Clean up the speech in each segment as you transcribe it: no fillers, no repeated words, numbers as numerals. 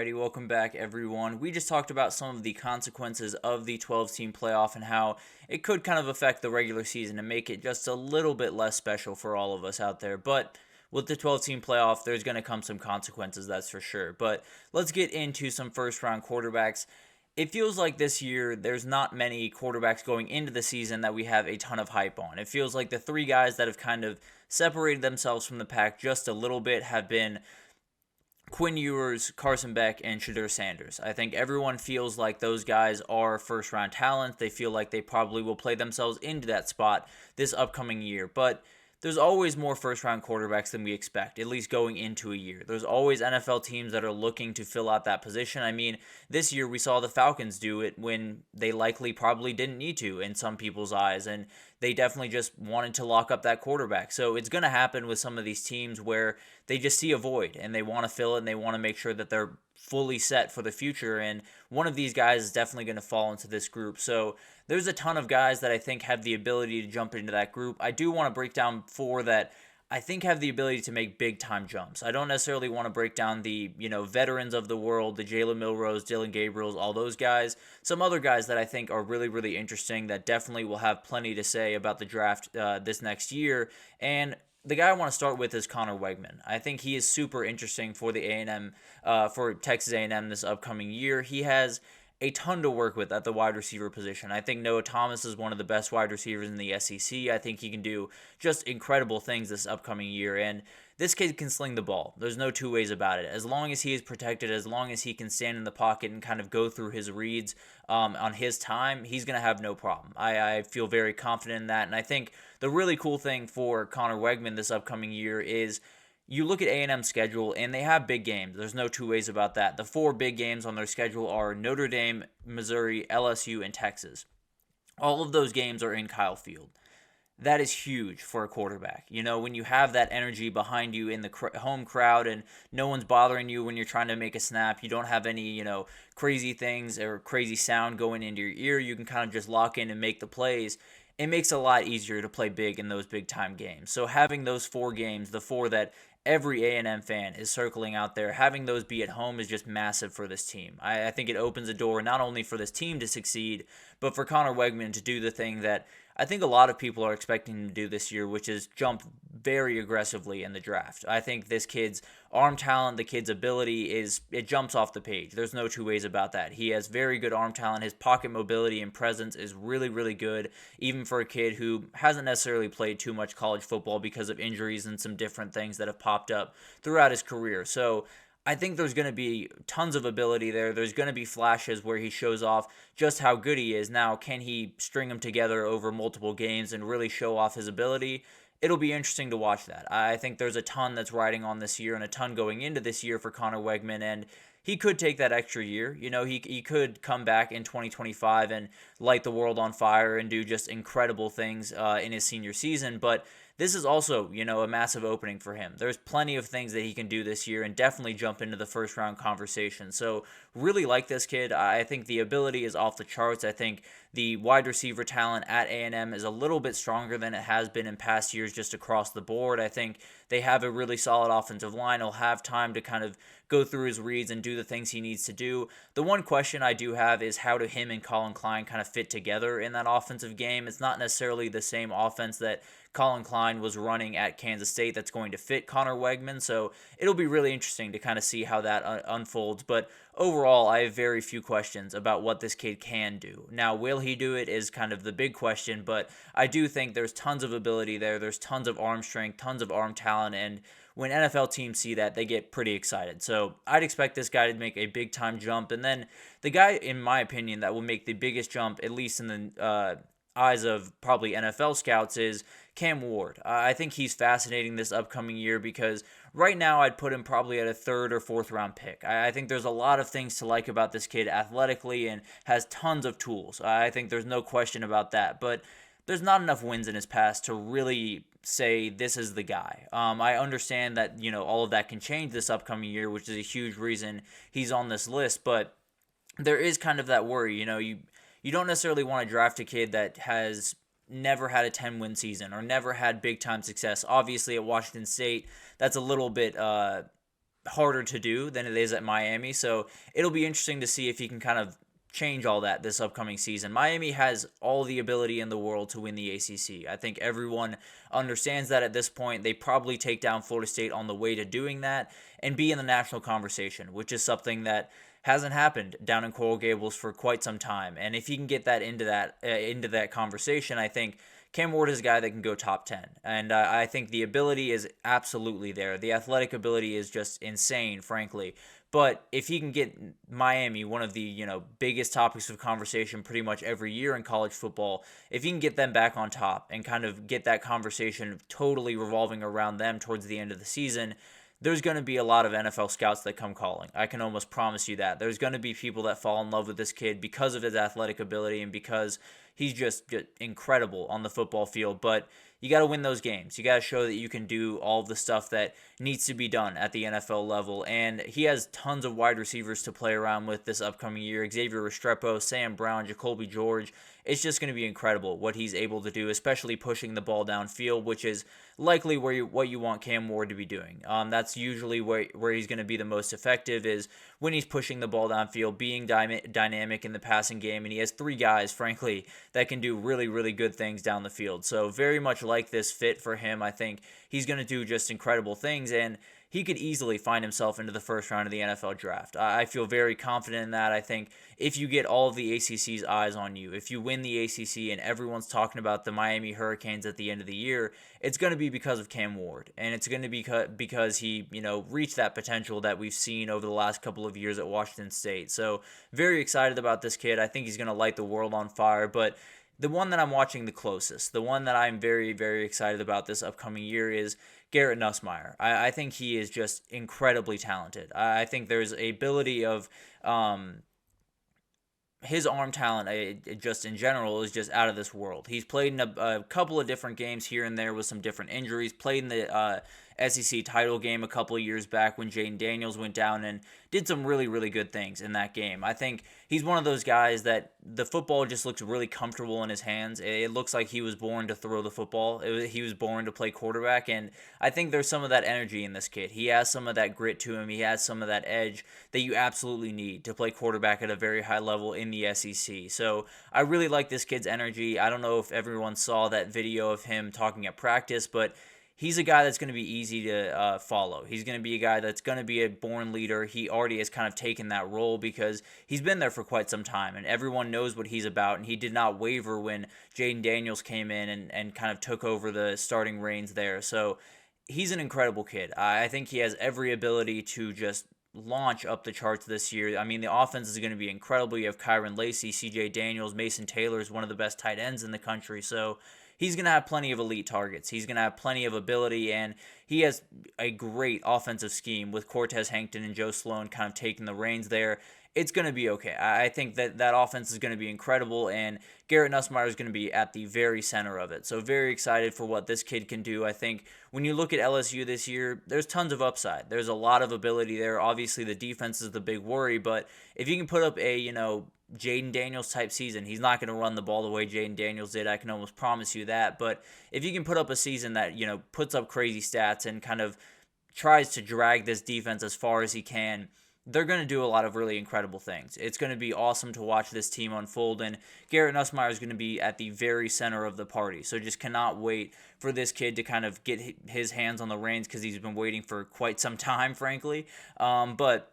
Alrighty, welcome back everyone. We just talked about some of the consequences of the 12-team playoff and how it could kind of affect the regular season and make it just a little bit less special for all of us out there. But with the 12-team playoff, there's going to come some consequences, that's for sure. But let's get into some first-round quarterbacks. It feels like this year there's not many quarterbacks going into the season that we have a ton of hype on. It feels like the three guys that have kind of separated themselves from the pack just a little bit have been Quinn Ewers, Carson Beck, and Shedeur Sanders. I think everyone feels like those guys are first-round talent. They feel like they probably will play themselves into that spot this upcoming year. But there's always more first-round quarterbacks than we expect, at least going into a year. There's always NFL teams that are looking to fill out that position. I mean, this year we saw the Falcons do it when they likely probably didn't need to in some people's eyes, and they definitely just wanted to lock up that quarterback. So it's going to happen with some of these teams where they just see a void and they want to fill it and they want to make sure that they're fully set for the future. And one of these guys is definitely going to fall into this group. So there's a ton of guys that I think have the ability to jump into that group. I do want to break down four that I think have the ability to make big time jumps. I don't necessarily want to break down the, veterans of the world, the Jalen Milrows, Dylan Gabriels, all those guys. Some other guys that I think are really, really interesting that definitely will have plenty to say about the draft this next year. And the guy I want to start with is Connor Weigman. I think he is super interesting for the A&M, for Texas A&M this upcoming year. He has a ton to work with at the wide receiver position. I think Noah Thomas is one of the best wide receivers in the SEC. I think he can do just incredible things this upcoming year, and this kid can sling the ball. There's no two ways about it. As long as he is protected, as long as he can stand in the pocket and kind of go through his reads on his time, he's going to have no problem. I feel very confident in that, and I think the really cool thing for Connor Weigman this upcoming year is you look at A&M's schedule, and they have big games. There's no two ways about that. The four big games on their schedule are Notre Dame, Missouri, LSU, and Texas. All of those games are in Kyle Field. That is huge for a quarterback. When you have that energy behind you in the home crowd and no one's bothering you when you're trying to make a snap, you don't have any, crazy things or crazy sound going into your ear, you can kind of just lock in and make the plays. It makes it a lot easier to play big in those big time games. So having those four games, the four that every A&M fan is circling out there, having those be at home is just massive for this team. I think it opens a door not only for this team to succeed, but for Connor Weigman to do the thing that I think a lot of people are expecting him to do this year, which is jump very aggressively in the draft. I think this kid's arm talent, the kid's ability it jumps off the page. There's no two ways about that. He has very good arm talent. His pocket mobility and presence is really, really good, even for a kid who hasn't necessarily played too much college football because of injuries and some different things that have popped up throughout his career. So I think there's going to be tons of ability there. There's going to be flashes where he shows off just how good he is. Now, can he string them together over multiple games and really show off his ability? It'll be interesting to watch that. I think there's a ton that's riding on this year and a ton going into this year for Connor Weigman, and he could take that extra year. He could come back in 2025 and light the world on fire and do just incredible things in his senior season, but this is also, a massive opening for him. There's plenty of things that he can do this year and definitely jump into the first round conversation. So really like this kid. I think the ability is off the charts. I think the wide receiver talent at A&M is a little bit stronger than it has been in past years just across the board. I think they have a really solid offensive line. He'll have time to kind of go through his reads and do the things he needs to do. The one question I do have is how do him and Colin Klein kind of fit together in that offensive game? It's not necessarily the same offense that Colin Klein was running at Kansas State that's going to fit Connor Weigman, so it'll be really interesting to kind of see how that unfolds. But overall, I have very few questions about what this kid can do. Now, will he do it is kind of the big question, but I do think there's tons of ability there. There's tons of arm strength, tons of arm talent, and when NFL teams see that, they get pretty excited. So I'd expect this guy to make a big-time jump, and then the guy, in my opinion, that will make the biggest jump, at least in the eyes of probably NFL scouts, is Cam Ward. I think he's fascinating this upcoming year because right now I'd put him probably at a third or fourth round pick. I think there's a lot of things to like about this kid athletically and has tons of tools. I think there's no question about that, but there's not enough wins in his past to really say this is the guy. I understand that, all of that can change this upcoming year, which is a huge reason he's on this list, but there is kind of that worry. You don't necessarily want to draft a kid that has never had a 10-win season or never had big-time success. Obviously, at Washington State, that's a little bit harder to do than it is at Miami. So it'll be interesting to see if he can kind of change all that this upcoming season. Miami has all the ability in the world to win the ACC. I think everyone understands that at this point. They probably take down Florida State on the way to doing that and be in the national conversation, which is something that hasn't happened down in Coral Gables for quite some time. And if he can get that into that conversation, I think Cam Ward is a guy that can go top 10. And I think the ability is absolutely there. The athletic ability is just insane, frankly. But if he can get Miami, one of the biggest topics of conversation pretty much every year in college football, if he can get them back on top and kind of get that conversation totally revolving around them towards the end of the season, there's going to be a lot of NFL scouts that come calling. I can almost promise you that. There's going to be people that fall in love with this kid because of his athletic ability and because he's just incredible on the football field. But you got to win those games. You got to show that you can do all of the stuff that needs to be done at the NFL level. And he has tons of wide receivers to play around with this upcoming year. Xavier Restrepo, Sam Brown, Jacoby George. It's just going to be incredible what he's able to do, especially pushing the ball downfield, which is likely what you want Cam Ward to be doing. That's usually where he's going to be the most effective, is when he's pushing the ball downfield, being dynamic in the passing game, and he has three guys, frankly, that can do really, really good things down the field. So very much like this fit for him. I think he's going to do just incredible things, and he could easily find himself into the first round of the NFL draft. I feel very confident in that. I think if you get all of the ACC's eyes on you, if you win the ACC and everyone's talking about the Miami Hurricanes at the end of the year, it's going to be because of Cam Ward. And it's going to be because he, reached that potential that we've seen over the last couple of years at Washington State. So very excited about this kid. I think he's going to light the world on fire. But the one that I'm watching the closest, the one that I'm very, very excited about this upcoming year is Garrett Nussmeier. I think he is just incredibly talented. I think there's a ability of his arm talent, just in general, is just out of this world. He's played in a couple of different games here and there with some different injuries. Played in the SEC title game a couple of years back when Jaden Daniels went down and did some really, really good things in that game. I think he's one of those guys that the football just looks really comfortable in his hands. It looks like he was born to throw the football. He was born to play quarterback, and I think there's some of that energy in this kid. He has some of that grit to him. He has some of that edge that you absolutely need to play quarterback at a very high level in the SEC. So I really like this kid's energy. I don't know if everyone saw that video of him talking at practice, but he's a guy that's going to be easy to follow. He's going to be a guy that's going to be a born leader. He already has kind of taken that role because he's been there for quite some time, and everyone knows what he's about, and he did not waver when Jaden Daniels came in and kind of took over the starting reins there. So he's an incredible kid. I think he has every ability to just launch up the charts this year. I mean, the offense is going to be incredible. You have Kyron Lacey, CJ Daniels, Mason Taylor is one of the best tight ends in the country. So he's going to have plenty of elite targets. He's going to have plenty of ability, and he has a great offensive scheme with Cortez Hankton and Joe Sloan kind of taking the reins there. It's going to be okay. I think that offense is going to be incredible, and Garrett Nussmeier is going to be at the very center of it. So very excited for what this kid can do. I think when you look at LSU this year, there's tons of upside. There's a lot of ability there. Obviously, the defense is the big worry, but if you can put up a, Jaden Daniels type season, he's not going to run the ball the way Jaden Daniels did. I can almost promise you that. But if you can put up a season that, puts up crazy stats and kind of tries to drag this defense as far as he can, they're going to do a lot of really incredible things. It's going to be awesome to watch this team unfold, and Garrett Nussmeier is going to be at the very center of the party. So just cannot wait for this kid to kind of get his hands on the reins because he's been waiting for quite some time, frankly. But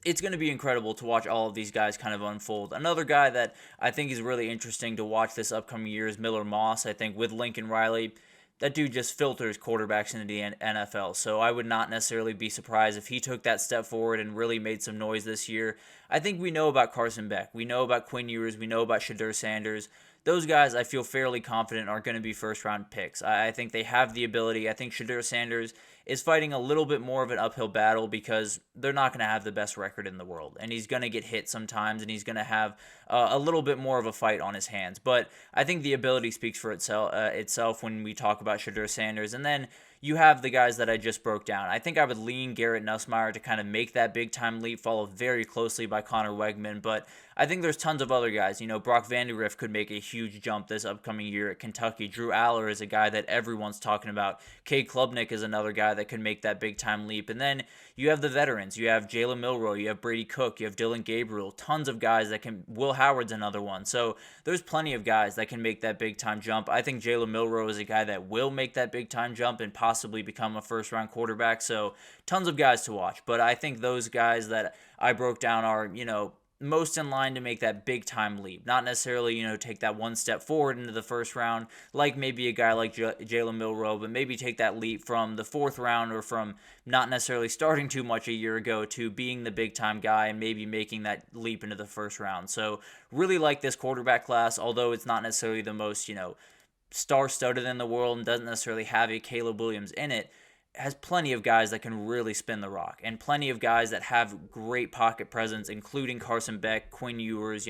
it's going to be incredible to watch all of these guys kind of unfold. Another guy that I think is really interesting to watch this upcoming year is Miller Moss. I think with Lincoln Riley, that dude just filters quarterbacks into the NFL. So I would not necessarily be surprised if he took that step forward and really made some noise this year. I think we know about Carson Beck. We know about Quinn Ewers. We know about Shadur Sanders. Those guys, I feel fairly confident, are going to be first-round picks. I think they have the ability. I think Shadur Sanders is fighting a little bit more of an uphill battle because they're not going to have the best record in the world. And he's going to get hit sometimes, and he's going to have a little bit more of a fight on his hands. But I think the ability speaks for itself when we talk about Shadur Sanders. And then you have the guys that I just broke down. I think I would lean Garrett Nussmeier to kind of make that big-time leap, followed very closely by Connor Weigman. But I think there's tons of other guys. Brock Vandagriff could make a huge jump this upcoming year at Kentucky. Drew Aller is a guy that everyone's talking about. Cade Klubnik is another guy guy that could make that big time leap. And then you have the veterans. You have Jalen Milroe, you have Brady Cook, you have Dylan Gabriel, tons of guys that can. Will Howard's another one. So there's plenty of guys that can make that big time jump. I think Jalen Milroe is a guy that will make that big time jump and possibly become a first round quarterback. So tons of guys to watch. But I think those guys that I broke down are, most in line to make that big time leap. Not necessarily, take that one step forward into the first round, like maybe a guy like Jalen Milroe, but maybe take that leap from the fourth round or from not necessarily starting too much a year ago to being the big time guy and maybe making that leap into the first round. So really like this quarterback class, although it's not necessarily the most, star-studded in the world and doesn't necessarily have a Caleb Williams in it. Has plenty of guys that can really spin the rock and plenty of guys that have great pocket presence, including Carson Beck, Quinn Ewers,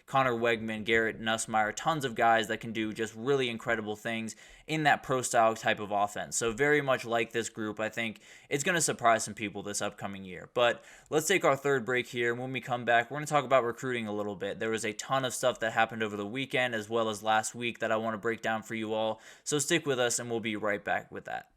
Connor Weigman, Garrett Nussmeier, tons of guys that can do just really incredible things in that pro style type of offense. So very much like this group. I think it's going to surprise some people this upcoming year. But let's take our third break here. When we come back, we're going to talk about recruiting a little bit. There was a ton of stuff that happened over the weekend as well as last week that I want to break down for you all. So stick with us and we'll be right back with that.